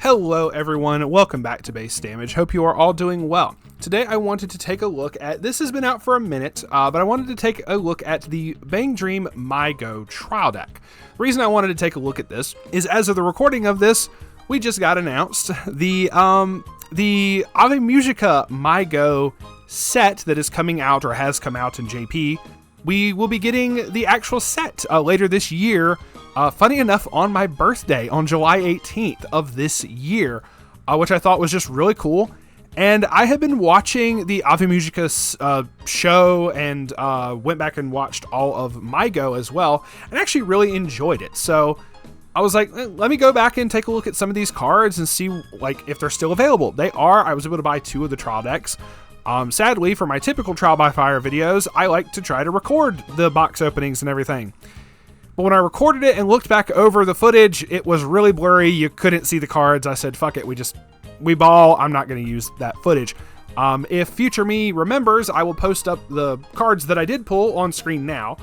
Hello everyone, welcome back to Base Damage. Hope you are all doing well. Today I wanted to take a look at, this has been out for a minute, but I wanted to take a look at the Bang Dream My Go trial deck. The reason I wanted to take a look at this is as of the recording of this, we just got announced the Ave Musica My Go set that is coming out or has come out in JP. We will be getting the actual set later this year. Funny enough, on my birthday, on July 18th of this year, which I thought was just really cool. And I had been watching the Ave Musica show and went back and watched all of My Go as well, and actually really enjoyed it. So I was like, let me go back and take a look at some of these cards and see like if they're still available. They are. I was able to buy 2 of the trial decks. Sadly, for my typical trial by fire videos, I like to try to record the box openings and everything. But when I recorded it and looked back over the footage, it was really blurry. You couldn't see the cards. I said, fuck it. We ball. I'm not going to use that footage. If future me remembers, I will post up the cards that I did pull on screen now.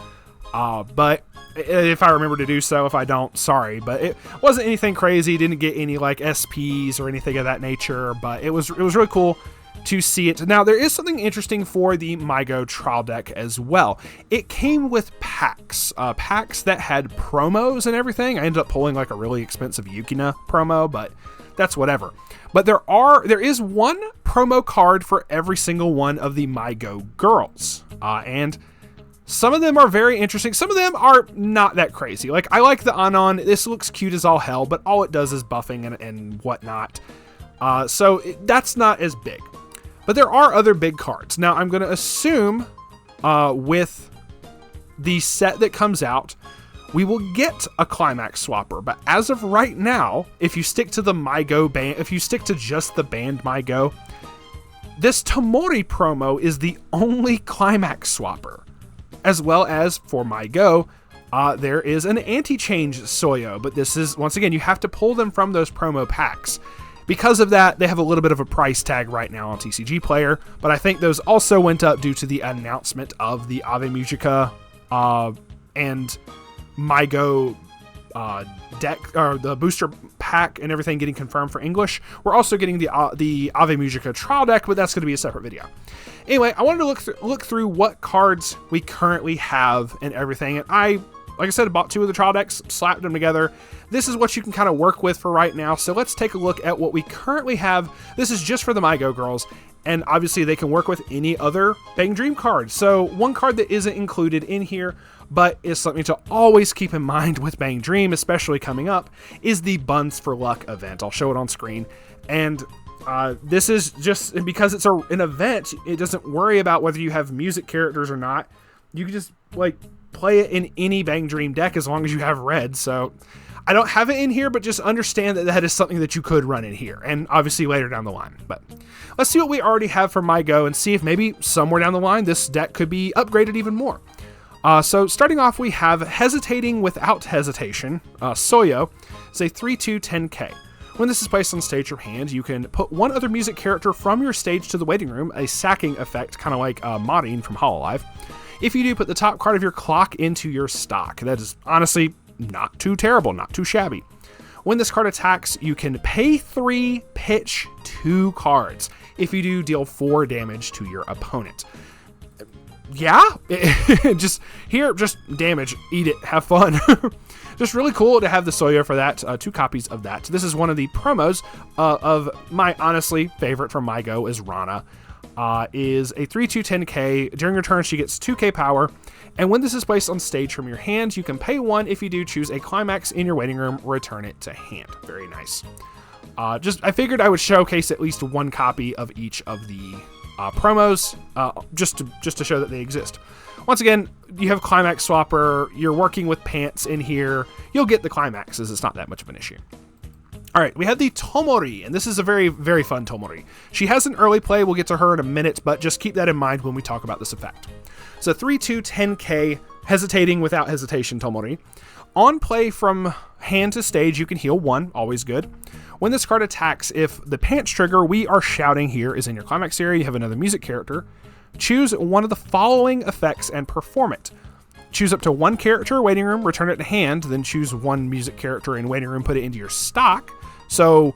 But if I remember to do so, if I don't, sorry. But it wasn't anything crazy. Didn't get any like SPs or anything of that nature. But it was really cool to see it. Now, there is something interesting for the My Go trial deck as well. It came with packs. Packs that had promos and everything. I ended up pulling like a really expensive Yukina promo, but that's whatever. But there is one promo card for every single one of the My Go girls. And some of them are very interesting. Some of them are not that crazy. Like, I like the Anon. This looks cute as all hell, but all it does is buffing and whatnot. That's not as big. But there are other big cards. Now, I'm going to assume with the set that comes out, we will get a Climax Swapper. But as of right now, if you stick to the My Go band, if you stick to just the band My Go, this Tomori promo is the only Climax Swapper. As well as for My Go, there is an anti-change Soyo. But this is, once again, you have to pull them from those promo packs. Because of that, they have a little bit of a price tag right now on TCG Player, but I think those also went up due to the announcement of the Ave Musica and My Go deck, or the booster pack and everything getting confirmed for English. We're also getting the Ave Musica trial deck, but that's going to be a separate video. Anyway, I wanted to look through what cards we currently have and everything, and like I said, I bought 2 of the trial decks, slapped them together. This is what you can kind of work with for right now. So let's take a look at what we currently have. This is just for the My Go girls, and obviously they can work with any other Bang Dream card. So one card that isn't included in here, but is something to always keep in mind with Bang Dream, especially coming up, is the Buns for Luck event. I'll show it on screen. And this is just, because it's an event, it doesn't worry about whether you have music characters or not. You can just, like, play it in any Bang Dream deck as long as you have red. So I don't have it in here, but just understand that that is something that you could run in here, and obviously later down the line. But let's see what we already have for My Go and see if maybe somewhere down the line this deck could be upgraded even more. So starting off, we have Hesitating Without Hesitation. Soyo is a 3/2 10k. When this is placed on stage or hand, you can put one other music character from your stage to the waiting room, a sacking effect, kind of like modding from Hololive. If you do, put the top card of your clock into your stock. That is honestly not too terrible, not too shabby. When this card attacks, you can pay 3, pitch 2 cards. If you do, deal 4 damage to your opponent. Yeah, just damage, eat it, have fun. Just really cool to have the Soyo for that, 2 copies of that. This is one of the promos of my honestly favorite from My Go is Rana. Is a 3/2 10k. During your turn, she gets 2k power, and when this is placed on stage from your hand, you can pay 1. If you do, choose a Climax in your waiting room, return it to hand. Very nice. I figured I would showcase at least 1 copy of each of the promos, just to show that they exist. Once again, you have Climax Swapper. You're working with pants in here. You'll get the Climaxes. It's not that much of an issue. All right, we have the Tomori, and this is a very, very fun Tomori. She has an early play. We'll get to her in a minute, but just keep that in mind when we talk about this effect. So 3/2 10k, Hesitating Without Hesitation Tomori. On play from hand to stage, you can heal 1, always good. When this card attacks, if the pants trigger We Are Shouting here is in your Climax area, you have another music character. Choose one of the following effects and perform it. Choose up to 1 character, waiting room, return it to hand, then choose 1 music character in waiting room, put it into your stock. So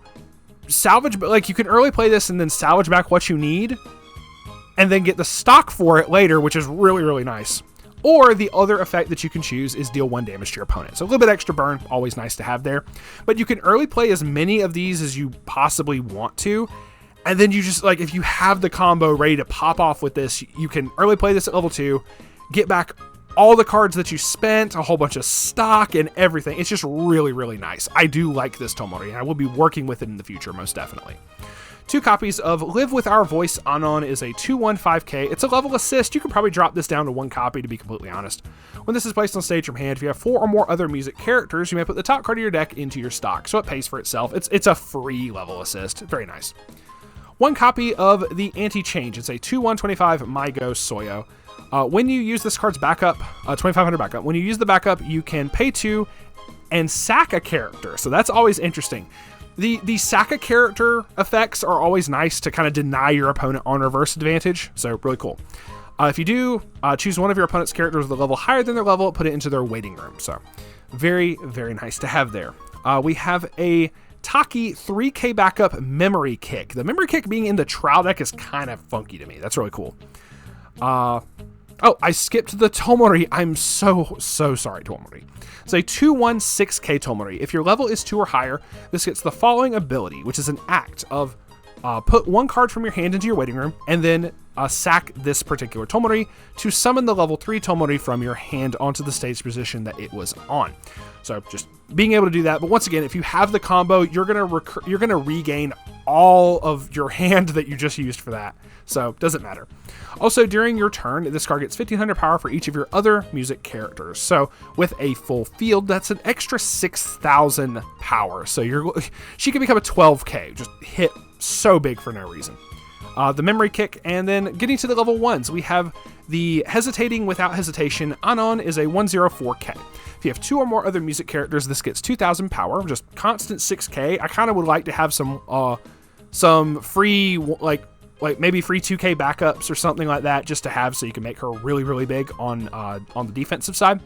salvage, like you can early play this and then salvage back what you need and then get the stock for it later, which is really, really nice. Or the other effect that you can choose is deal 1 damage to your opponent. So a little bit extra burn, always nice to have there. But you can early play as many of these as you possibly want to. And then you just, like, if you have the combo ready to pop off with this, you can early play this at level 2, get back all the cards that you spent, a whole bunch of stock and everything. It's just really, really nice. I do like this Tomori, and I will be working with it in the future, most definitely. 2 copies of Live With Our Voice Anon is a 2/1/5K. It's a level assist. You can probably drop this down to 1 copy, to be completely honest. When this is placed on stage from hand, if you have 4 or more other music characters, you may put the top card of your deck into your stock, so it pays for itself. It's a free level assist. Very nice. 1 copy of the Anti-Change. It's a 2/1/25 Mygo Soyo. When you use this card's backup, 2500 backup, when you use the backup, you can pay 2 and sack a character, so that's always interesting. The sack a character effects are always nice to kind of deny your opponent on reverse advantage, so really cool. If you do, choose one of your opponent's characters with a level higher than their level, put it into their waiting room, so very, very nice to have there. We have a Taki 3K backup Memory Kick. The Memory Kick being in the trial deck is kind of funky to me. That's really cool. Oh, I skipped the Tomori. I'm so sorry, Tomori. It's a 2/1/6K Tomori. If your level is 2 or higher, this gets the following ability, which is an act of put 1 card from your hand into your waiting room, and then sack this particular Tomori to summon the level 3 Tomori from your hand onto the stage position that it was on. So just being able to do that. But once again, if you have the combo, you're gonna regain all of your hand that you just used for that. So doesn't matter. Also, during your turn, this card gets 1500 power for each of your other music characters. So with a full field, that's an extra 6000 power. So she can become a 12K. Just hit so big for no reason. The Memory Kick, and then getting to the level 1s, we have the Hesitating Without Hesitation. Anon is a 1/04K. If you have 2 or more other music characters, this gets 2000 power, just constant 6K. I kind of would like to have some free, like maybe free 2K backups or something like that, just to have, so you can make her really, really big on the defensive side.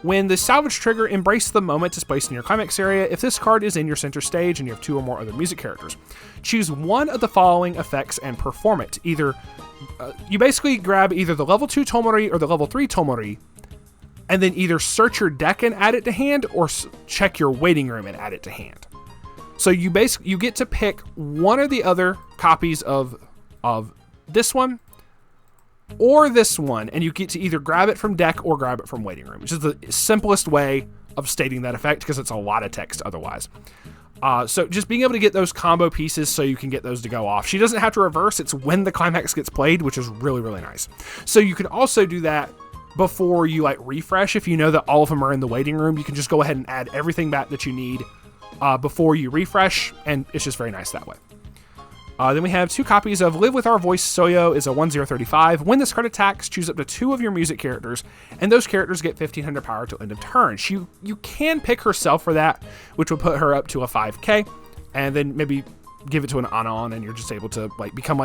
When the salvage trigger Embrace the Moment is placed in your climax area, if this card is in your center stage and you have 2 or more other music characters, choose one of the following effects and perform it. Either you basically grab either the level 2 Tomori or the level 3 Tomori, and then either search your deck and add it to hand, or check your waiting room and add it to hand. So you get to pick one or the other copies of this one or this one, and you get to either grab it from deck or grab it from waiting room, which is the simplest way of stating that effect, because it's a lot of text otherwise. So just being able to get those combo pieces so you can get those to go off. She doesn't have to reverse. It's when the climax gets played, which is really, really nice. So you can also do that before you refresh. If you know that all of them are in the waiting room, you can just go ahead and add everything back that you need before you refresh, and it's just very nice that way. Then we have 2 copies of Live With Our Voice Soyo is a 1/035. When this card attacks, choose up to 2 of your music characters, and those characters get 1500 power till end of turn. You can pick herself for that, which would put her up to a 5K, and then maybe give it to an Anon, and you're just able to become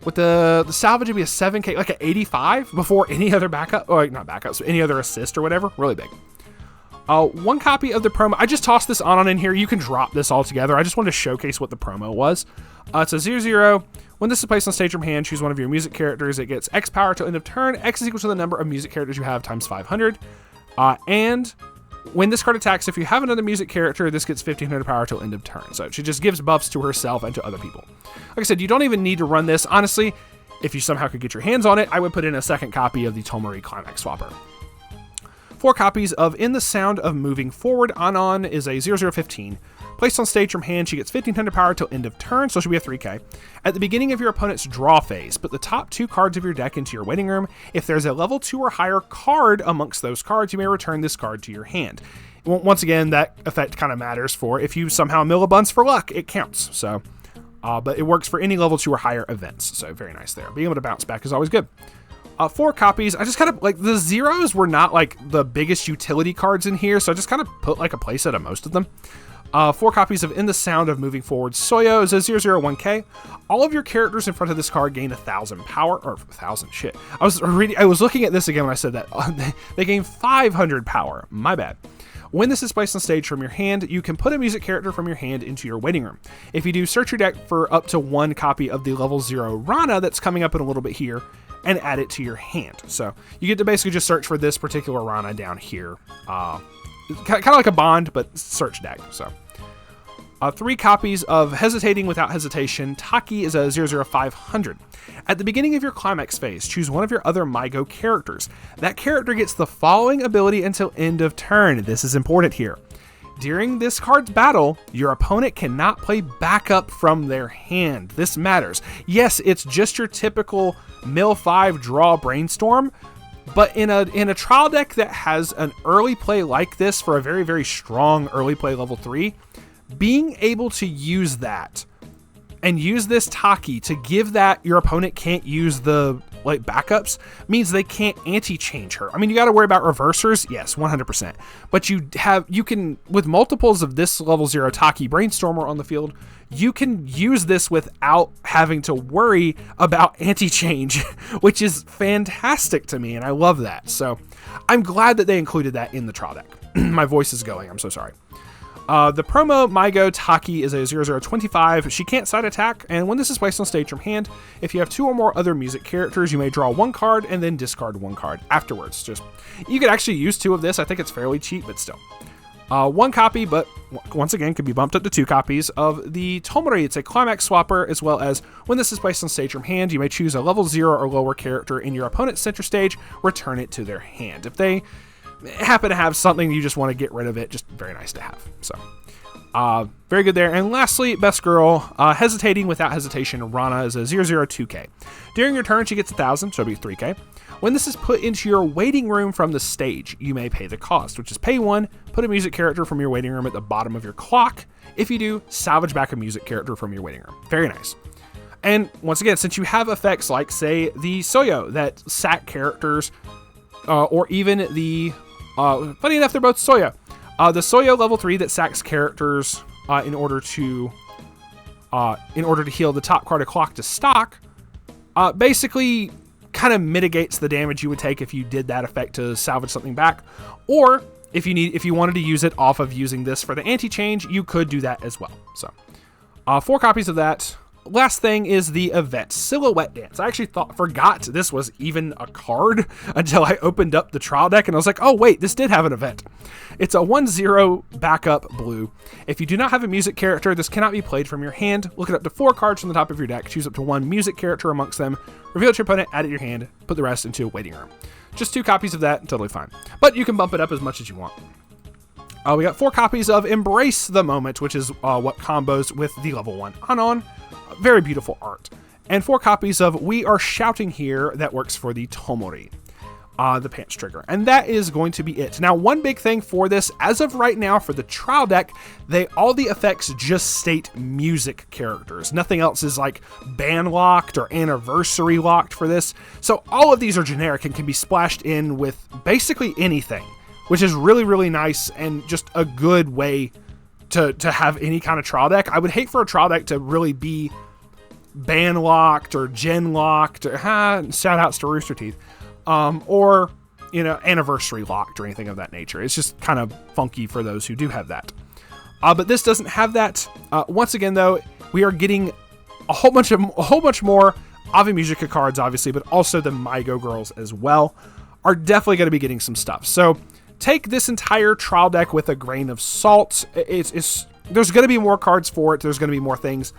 with the salvage would be a 7K, like an 85 before any other backup, or not backups, any other assist or whatever. Really big. 1 copy of the promo. I just tossed this on in here. You can drop this all together. I just wanted to showcase what the promo was. It's a 0/0. When this is placed on stage from hand, choose one of your music characters. It gets X power till end of turn. X is equal to the number of music characters you have times 500. And when this card attacks, if you have another music character, this gets 1500 power till end of turn. So she just gives buffs to herself and to other people. Like I said, you don't even need to run this. Honestly, if you somehow could get your hands on it, I would put in a 2nd copy of the Tomori Climax Swapper. 4 copies of In the Sound of Moving Forward. Anon is a 0/015. Placed on stage from hand, she gets 1500 power till end of turn, so she'll be a 3K. At the beginning of your opponent's draw phase, put the top 2 cards of your deck into your waiting room. If there's a level 2 or higher card amongst those cards, you may return this card to your hand. Once again, that effect kind of matters for if you somehow mill a bunch for luck, it counts. So, but it works for any level 2 or higher events, so very nice there. Being able to bounce back is always good. 4 copies. I just kind of the zeros were not the biggest utility cards in here, so I just kind of put a playset of most of them. 4 copies of In the Sound of Moving Forward Soyo is a 0/0/1K. All of your characters in front of this card gain 1000 power, or 1000 shit. I was looking at this again when I said that. They gain 500 power. My bad. When this is placed on stage from your hand, you can put a music character from your hand into your waiting room. If you do, search your deck for up to 1 copy of the level 0 Rana that's coming up in a little bit here, and add it to your hand. So you get to basically just search for this particular Rana down here. Kind of like a bond, but search deck. So 3 copies of Hesitating Without Hesitation. Taki is a 00500. At the beginning of your climax phase, choose one of your other MyGo characters. That character gets the following ability until end of turn. This is important here. During this card's battle, your opponent cannot play backup from their hand. This matters. Yes, it's just your typical mill 5 draw brainstorm, but in a trial deck that has an early play like this for a very, very strong early play level 3, being able to use that and use this Taki to give that your opponent can't use the like backups means they can't anti-change her. I mean, you got to worry about reversers, yes, 100%. But you can, with multiples of this level 0 Taki Brainstormer on the field, you can use this without having to worry about anti-change, which is fantastic to me, and I love that. So I'm glad that they included that in the trial deck. My voice is going, I'm so sorry. The promo MyGo Taki is a 0025. She can't side attack, and when this is placed on stage from hand, if you have 2 or more other music characters, you may draw 1 card and then discard 1 card afterwards. Just, you could actually use 2 of this. I think it's fairly cheap, but still. 1 copy, but once again, could be bumped up to 2 copies of the Tomori. It's a climax swapper, as well as when this is placed on stage from hand, you may choose a level 0 or lower character in your opponent's center stage, return it to their hand. If they happen to have something you just want to get rid of it, just very nice to have. So very good there. And lastly, best girl, Hesitating Without Hesitation. Rana is a 002k. During your turn, she gets 1,000, so it'll be 3k. When this is put into your waiting room from the stage, you may pay the cost, which is pay 1, put a music character from your waiting room at the bottom of your clock. If you do, salvage back a music character from your waiting room. Very nice. And once again, since you have effects like, say, the Soyo that sack characters, or even the funny enough, they're both Soyo. The Soyo level 3 that sacks characters in order to heal the top card of clock to stock, basically kind of mitigates the damage you would take if you did that effect to salvage something back. Or if you wanted to use it off of using this for the anti-change, you could do that as well. So 4 copies of that. Last thing is the event, Silhouette Dance. I actually forgot this was even a card until I opened up the trial deck and I was like, oh wait, this did have an event. It's a 1/0 backup blue. If you do not have a music character, this cannot be played from your hand. Look at up to 4 cards from the top of your deck, choose up to 1 music character amongst them, reveal it to your opponent, add it to your hand, put the rest into a waiting room. Just 2 copies of that, totally fine. But you can bump it up as much as you want. We got 4 copies of Embrace the Moment, which is what combos with the level 1 Anon. Very beautiful art. And 4 copies of We Are Shouting Here that works for the Tomori, the pants trigger. And that is going to be it. Now, one big thing for this, as of right now for the trial deck, all the effects just state music characters. Nothing else is like band locked or anniversary locked for this. So all of these are generic and can be splashed in with basically anything, which is really, really nice and just a good way to have any kind of trial deck. I would hate for a trial deck to really be band locked or gen locked, or shout outs to Rooster Teeth, or anniversary locked or anything of that nature. It's just kind of funky for those who do have that. But this doesn't have that. Once again, though, we are getting a whole bunch more Ave Musica cards, obviously, but also the MyGo girls as well are definitely going to be getting some stuff. So take this entire trial deck with a grain of salt. There's going to be more cards for it. There's going to be more things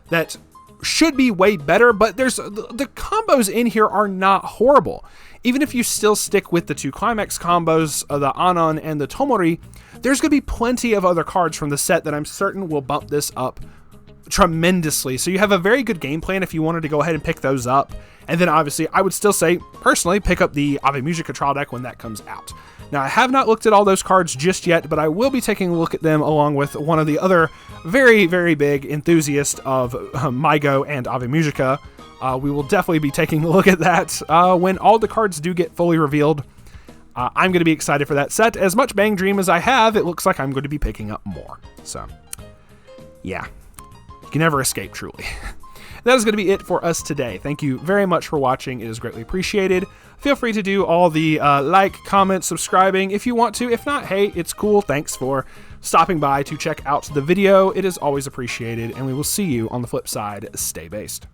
that should be way better, but the combos in here are not horrible. Even if you still stick with the 2 climax combos, the Anon and the Tomori, there's going to be plenty of other cards from the set that I'm certain will bump this up tremendously. So you have a very good game plan if you wanted to go ahead and pick those up. And then obviously I would still say, personally, pick up the Ave Musica trial deck when that comes out. Now, I have not looked at all those cards just yet, but I will be taking a look at them along with one of the other very, very big enthusiasts of MyGo and Ave Musica. We will definitely be taking a look at that when all the cards do get fully revealed. I'm going to be excited for that set. As much Bang Dream as I have, it looks like I'm going to be picking up more. So, yeah. You can never escape, truly. That is going to be it for us today. Thank you very much for watching. It is greatly appreciated. Feel free to do all the like, comment, subscribing if you want to. If not, hey, it's cool. Thanks for stopping by to check out the video. It is always appreciated, and we will see you on the flip side. Stay based.